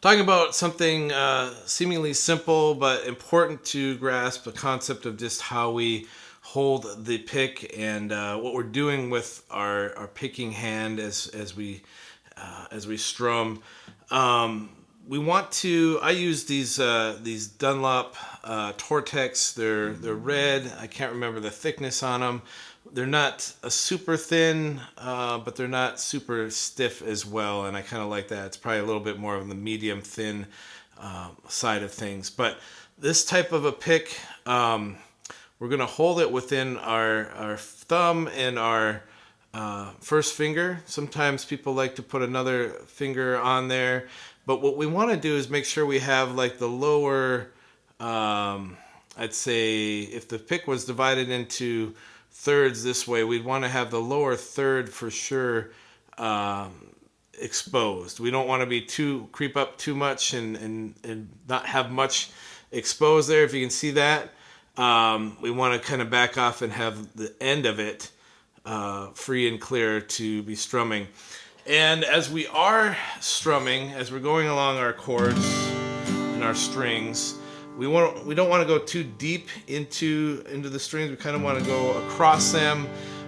Talking about something seemingly simple but important to grasp, the concept of just how we hold the pick and what we're doing with our picking hand as we strum. We want to. I use these Dunlop Tortex. They're red. I can't remember the thickness on them. They're not a super thin, but they're not super stiff as well. And I kind of like that. It's probably a little bit more of the medium thin side of things. But this type of a pick, we're gonna hold it within our thumb and our first finger. Sometimes people like to put another finger on there, but what we want to do is make sure we have like the lower. I'd say if the pick was divided into thirds this way, we'd want to have the lower third for sure exposed. We don't want to be too creep up too much and not have much exposed there. If you can see that, we want to kind of back off and have the end of it free and clear to be strumming. And as we are strumming, as we're going along our chords and our strings, we don't want to go too deep into the strings. We kind of want to go across them.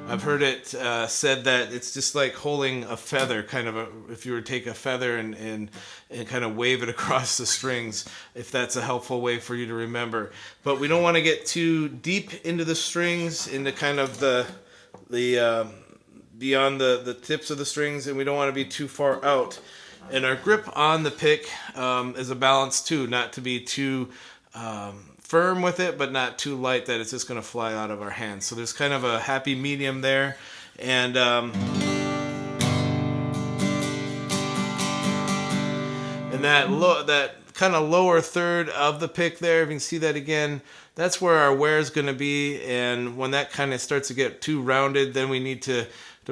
I've heard it said that it's just like holding a feather, if you were to take a feather and kind of wave it across the strings, if that's a helpful way for you to remember. But we don't want to get too deep into the strings, into kind of the beyond the tips of the strings, and we don't want to be too far out. And our grip on the pick is a balance too, not to be too firm with it, but not too light that it's just going to fly out of our hands. So there's kind of a happy medium there, and that kind of lower third of the pick there, if you can see that again, that's where our wear is going to be. And when that kind of starts to get too rounded, then we need to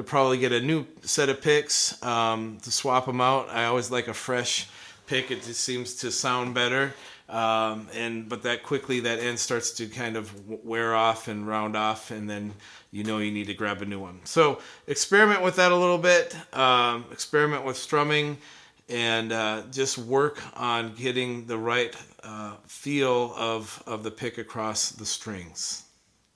probably get a new set of picks to swap them out. I always like a fresh pick. It just seems to sound better. But that quickly, that end starts to kind of wear off and round off, and then you need to grab a new one. So experiment with that a little bit. Experiment with strumming, and just work on getting the right feel of the pick across the strings.